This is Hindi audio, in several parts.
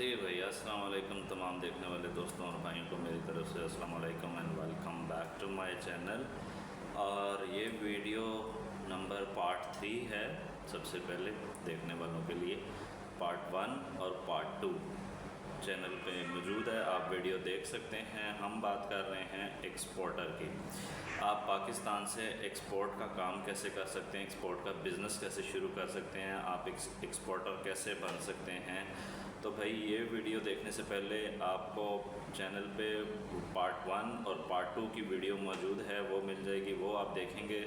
जी भैया, अस्सलाम वालेकुम तमाम देखने वाले दोस्तों और भाइयों को मेरी तरफ से अस्सलाम वालेकुम and welcome back to my channel. और ये वीडियो नंबर पार्ट 3 है। सबसे पहले देखने वालों के लिए पार्ट 1 और पार्ट 2 चैनल पे मौजूद है, आप वीडियो देख सकते हैं। हम बात कर रहे हैं एक्सपोर्टर की। आप पाकिस्तान से एक्सपोर्ट का काम कैसे कर सकते हैं, एक्सपोर्ट का बिज़नेस कैसे शुरू कर सकते हैं, आप एक्सपोर्टर कैसे बन सकते हैं। तो भाई ये वीडियो देखने से पहले आपको चैनल पे पार्ट 1 और पार्ट 2 की वीडियो मौजूद है, वो मिल जाएगी, वो आप देखेंगे।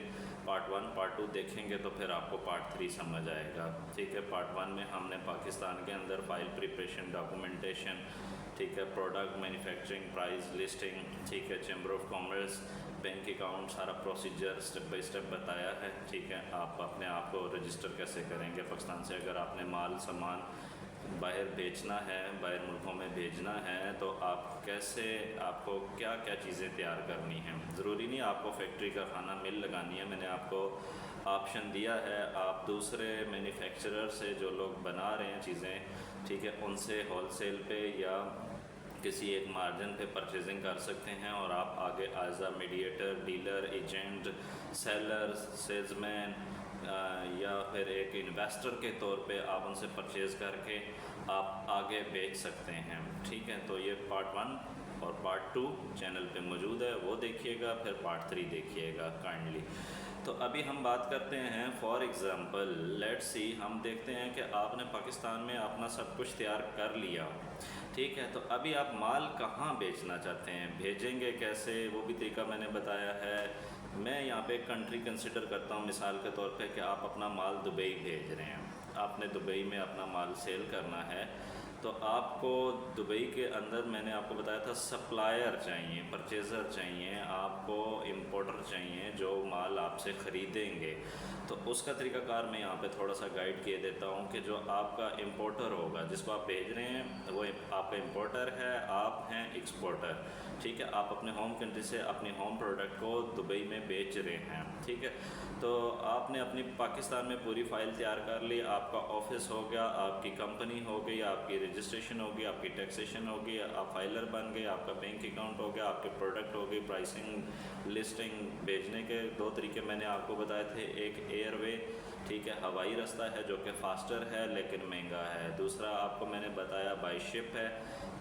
पार्ट 1 पार्ट 2 देखेंगे तो फिर आपको पार्ट 3 समझ आएगा। ठीक है, पार्ट 1 में हमने पाकिस्तान के अंदर फाइल प्रिपरेशन, डॉक्यूमेंटेशन, ठीक है, प्रोडक्ट मैन्युफैक्चरिंग, प्राइस लिस्टिंग, ठीक है, chamber of commerce, bank account, सारा प्रोसीजर स्टेप बाय स्टेप बताया है। ठीक है, आप अपने आप को रजिस्टर कैसे करेंगे पाकिस्तान से। अगर आपने माल सामान बाहर बेचना है, बाहर मुल्कों में भेजना है, तो आप कैसे, आपको क्या क्या चीज़ें तैयार करनी हैं। ज़रूरी नहीं आपको फैक्ट्री का खाना मिल लगानी है। मैंने आपको ऑप्शन दिया है, आप दूसरे मैन्युफैक्चरर से जो लोग बना रहे हैं चीज़ें, ठीक है, उनसे होलसेल पे या किसी एक मार्जिन पे परचेजिंग कर सकते हैं और आप आगे as a mediator, dealer, agent, seller, salesman या फिर एक इन्वेस्टर के तौर पे आप उनसे परचेज़ करके आप आगे बेच सकते हैं। ठीक है, तो ये पार्ट 1 और पार्ट 2 चैनल पे मौजूद है, वो देखिएगा। फिर पार्ट 3 देखिएगा काइंडली। तो अभी हम बात करते हैं, फॉर एग्ज़ाम्पल लेट्स सी, हम देखते हैं कि आपने पाकिस्तान में अपना सब कुछ तैयार कर लिया। ठीक है, तो अभी आप माल कहाँ बेचना चाहते हैं, भेजेंगे कैसे, वो भी तरीका मैंने बताया है। मैं यहाँ पे एक कंट्री कंसिडर करता हूँ मिसाल के तौर पे कि आप अपना माल दुबई भेज रहे हैं, आपने दुबई में अपना माल सेल करना है। तो आपको दुबई के अंदर मैंने आपको बताया था सप्लायर चाहिए, परचेज़र चाहिए, आपको इंपोर्टर चाहिए जो माल आपसे ख़रीदेंगे। तो उसका तरीक़ाकार मैं यहाँ पे थोड़ा सा गाइड किए देता हूँ कि जो आपका इंपोर्टर होगा, जिसको आप भेज रहे हैं, वो आपका इंपोर्टर है, आप हैं एक्सपोर्टर। ठीक है, आप अपने होम कंट्री से अपनी होम प्रोडक्ट को दुबई में बेच रहे हैं। ठीक है, तो आपने अपनी पाकिस्तान में पूरी फ़ाइल तैयार कर ली, आपका ऑफिस हो गया, आपकी कंपनी हो गई, आपकी रजिस्ट्रेशन होगी, आपकी टैक्सेशन होगी, आप फाइलर बन गए, आपका बैंक अकाउंट हो गया, आपके प्रोडक्ट हो गई, प्राइसिंग, लिस्टिंग। भेजने के 2 तरीके मैंने आपको बताए थे, एक एयरवे, ठीक है, हवाई रास्ता है जो कि फ़ास्टर है लेकिन महंगा है। दूसरा आपको मैंने बताया बाई शिप है,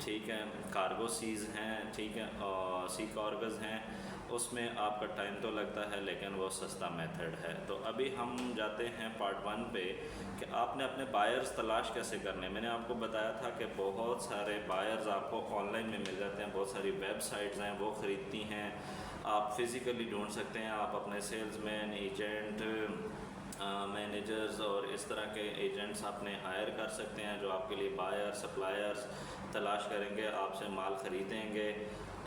ठीक है, कार्गो सीज़ हैं, ठीक है, और सी कार्गोज़ हैं, उसमें आपका टाइम तो लगता है लेकिन वो सस्ता मेथड है। तो अभी हम जाते हैं पार्ट 1 पे कि आपने अपने बायर्स तलाश कैसे करने। मैंने आपको बताया था कि बहुत सारे बायर्स आपको ऑनलाइन में मिल जाते हैं, बहुत सारी वेबसाइट्स हैं वो ख़रीदती हैं, आप फ़िज़िकली ढूंढ सकते हैं। आप अपने सेल्समैन, एजेंट, मैनेजर्स और इस तरह के एजेंट्स अपने हायर कर सकते हैं जो आपके लिए बायर, सप्लायर्स तलाश करेंगे, आपसे माल ख़रीदेंगे।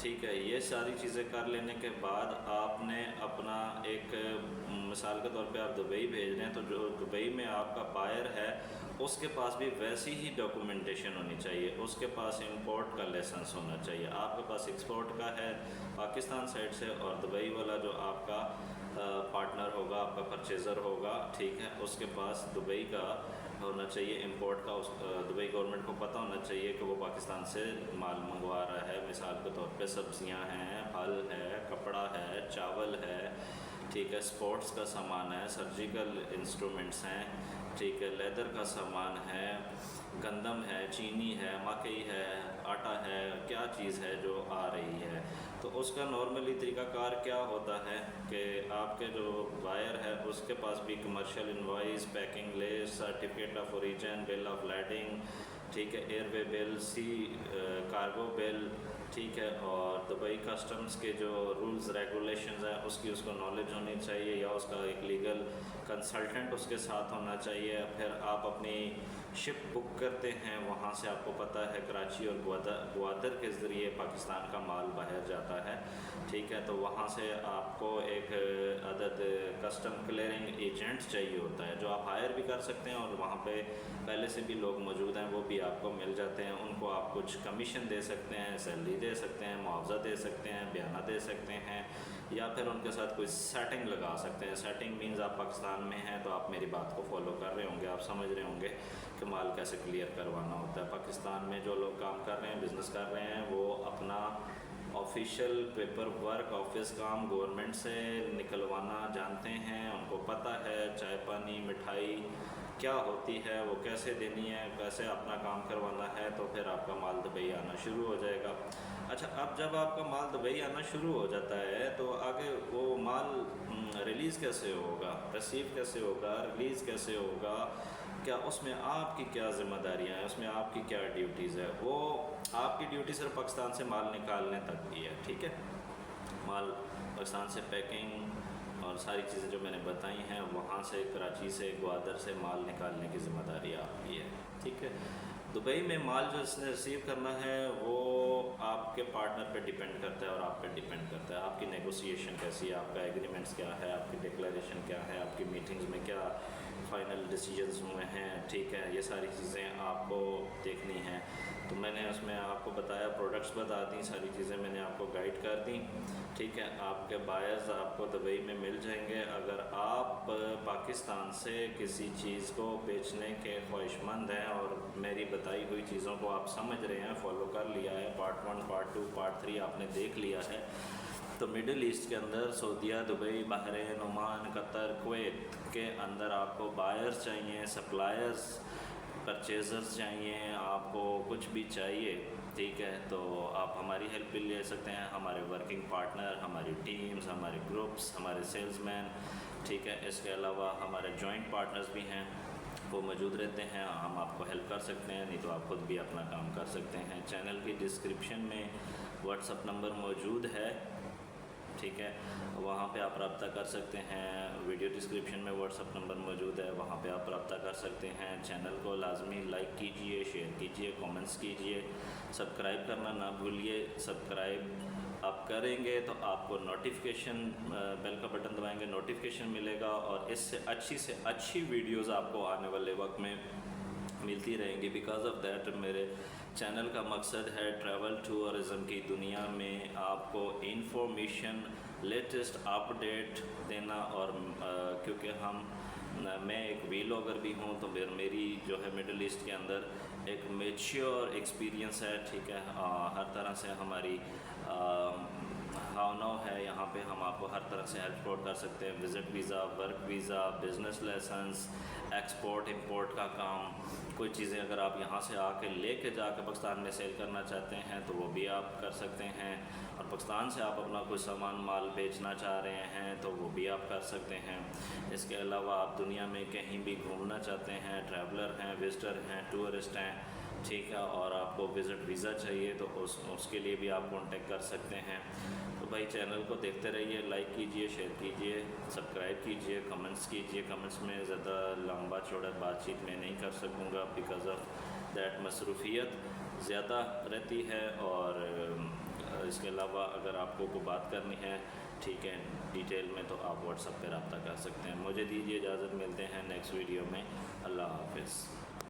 ठीक है, ये सारी चीज़ें कर लेने के बाद आपने अपना एक मिसाल के तौर पे आप दुबई भेज रहे हैं, तो जो दुबई में आपका बायर है उसके पास भी वैसी ही डॉक्यूमेंटेशन होनी चाहिए, उसके पास इंपोर्ट का लाइसेंस होना चाहिए, आपके पास एक्सपोर्ट का है पाकिस्तान साइड से, और दुबई वाला जो आपका पार्टनर होगा, आपका परचेज़र होगा, ठीक है, उसके पास दुबई का होना चाहिए, इंपोर्ट का। दुबई गवर्नमेंट को पता होना चाहिए कि वो पाकिस्तान से माल मंगवा रहा है। मिसाल के तौर पे सब्ज़ियां हैं, फल है, कपड़ा है, चावल है, ठीक है, स्पोर्ट्स का सामान है, सर्जिकल इंस्ट्रूमेंट्स हैं, ठीक है, लेदर का सामान है, गंदम है, चीनी है, मकई है, आटा है, क्या चीज़ है जो आ रही है। तो उसका नॉर्मली तरीक़ाकार क्या होता है कि आपके जो बायर है उसके पास भी commercial invoice, packing list, certificate of origin, bill of lading, ठीक है, एयरवे बिल, सी कार्गो बिल, ठीक है, और दुबई कस्टम्स के जो रूल्स रेगुलेशंस हैं उसकी उसको नॉलेज होनी चाहिए, या उसका एक लीगल कंसल्टेंट उसके साथ होना चाहिए। फिर आप अपनी शिप बुक करते हैं, वहाँ से आपको पता है कराची और ग्वादर के ज़रिए पाकिस्तान का माल बाहर जाता है। ठीक है, तो वहाँ से आपको एक अदद कस्टम क्लियरिंग एजेंट चाहिए होता है जो आप हायर भी कर सकते हैं, और वहाँ पे पहले से भी लोग मौजूद हैं, वो भी आपको मिल जाते हैं। उनको आप कुछ कमीशन दे सकते हैं, सैलरी दे सकते हैं, मुआवजा दे सकते हैं, बयाना दे सकते हैं, या फिर उनके साथ कोई सेटिंग लगा सकते हैं। सेटिंग मीन्स आप पाकिस्तान में हैं तो आप मेरी बात को फॉलो कर रहे होंगे, आप समझ रहे होंगे कि माल कैसे क्लियर करवाना होता है। पाकिस्तान में जो लोग काम कर रहे हैं, बिज़नेस कर रहे हैं, वो अपना ऑफिशियल पेपर वर्क, ऑफिस काम गवर्नमेंट से निकलवाना जानते हैं, उनको पता है चाय पानी मिठाई क्या होती है, वो कैसे देनी है, कैसे अपना काम करवाना है, तो फिर आपका माल दुबई आना शुरू हो जाएगा। अच्छा, अब जब आपका माल दुबई आना शुरू हो जाता है तो आगे वो माल रिलीज़ कैसे होगा, रिसीव कैसे होगा, रिलीज़ कैसे होगा, क्या उसमें आपकी क्या ज़िम्मेदारियाँ हैं, उसमें आपकी क्या ड्यूटीज़ है। वो आपकी ड्यूटी सिर्फ पाकिस्तान से माल निकालने तक की है, ठीक है। माल पाकिस्तान से पैकिंग और सारी चीज़ें जो मैंने बताई हैं, वहाँ से कराची से ग्वादर से माल निकालने की ज़िम्मेदारी आपकी है, ठीक है। दुबई में माल जो इसने रिसीव करना है वो आपके पार्टनर पे डिपेंड करता है और आप पे डिपेंड करता है। आपकी नेगोशिएशन कैसी है, आपका एग्रीमेंट्स क्या है, आपकी डिक्लेरेशन क्या है, आपकी मीटिंग्स में क्या फ़ाइनल डिसीजंस हुए हैं, ठीक है। ये सारी चीज़ें आपको देखनी हैं। तो मैंने उसमें आपको बताया, प्रोडक्ट्स बता दी, सारी चीज़ें मैंने आपको गाइड कर दी, ठीक है। आपके बायर्स आपको दुबई में मिल जाएंगे। अगर आप पाकिस्तान से किसी चीज़ को बेचने के ख्वाहिशमंद हैं और मेरी बताई हुई चीज़ों को आप समझ रहे हैं, फॉलो कर लिया है, पार्ट 1, पार्ट 2, पार्ट 3 आपने देख लिया है, तो मिडिल ईस्ट के अंदर सऊदीया, Dubai, Bahrain, Oman, Qatar, Kuwait के अंदर आपको बायर्स चाहिए, सप्लायर्स, परचेज़र्स चाहिए, आपको कुछ भी चाहिए, ठीक है, तो आप हमारी हेल्प भी ले सकते हैं। हमारे वर्किंग पार्टनर, हमारी टीम्स, हमारे ग्रुप्स, हमारे सेल्समैन, ठीक है। इसके अलावा हमारे जॉइंट पार्टनर्स भी हैं, वो मौजूद रहते हैं, हम आपको हेल्प कर सकते हैं, नहीं तो आप खुद भी अपना काम कर सकते हैं। चैनल की डिस्क्रिप्शन में व्हाट्सअप नंबर मौजूद है, ठीक है, वहाँ पे आप रब्ता कर सकते हैं। वीडियो डिस्क्रिप्शन में व्हाट्सअप नंबर मौजूद है, वहाँ पे आप रब्ता कर सकते हैं। चैनल को लाजमी लाइक कीजिए, शेयर कीजिए, कमेंट्स कीजिए, सब्सक्राइब करना ना भूलिए। सब्सक्राइब आप करेंगे तो आपको नोटिफिकेशन, बेल का बटन दबाएंगे, नोटिफिकेशन मिलेगा और इससे अच्छी वीडियोज़ आपको आने वाले वक्त में मिलती रहेंगी। बिकॉज़ ऑफ दैट मेरे चैनल का मकसद है ट्रैवल टूरिज़म की दुनिया में आपको इंफॉर्मेशन, लेटेस्ट अपडेट देना। और क्योंकि मैं एक व्लॉगर भी हूँ, तो फिर मेरी जो है मिडिल ईस्ट के अंदर एक मैच्योर एक्सपीरियंस है, ठीक है। हर तरह से हमारी हाउ नाउ है, यहाँ पे हम आपको हर तरह से हेल्प कर सकते हैं। Visit visa, work visa, business licence, export import का काम, कोई चीज़ें अगर आप यहाँ से आके लेके जाके पाकिस्तान में सेल करना चाहते हैं तो वो भी आप कर सकते हैं। और पाकिस्तान से आप अपना कोई सामान माल बेचना चाह रहे हैं तो वो भी आप कर सकते हैं। इसके अलावा आप दुनिया में कहीं भी घूमना चाहते हैं, ट्रैवलर हैं, विजिटर हैं, टूरिस्ट हैं, ठीक है, और आपको विज़िट वीज़ा चाहिए तो उसके लिए भी आप कांटेक्ट कर सकते हैं। तो भाई चैनल को देखते रहिए, लाइक कीजिए, शेयर कीजिए, सब्सक्राइब कीजिए, कमेंट्स कीजिए। कमेंट्स में ज़्यादा लंबा चौड़ा बातचीत मैं नहीं कर सकूँगा, बिकॉज़ ऑफ दैट मसरूफियत ज़्यादा रहती है। और इसके अलावा अगर आपको कोई बात करनी है, ठीक है, डिटेल में, तो आप व्हाट्सएप पर रब्ता कर सकते हैं। मुझे दीजिए इजाज़त, मिलते हैं नेक्स्ट वीडियो में। अल्लाह हाफ़िज़।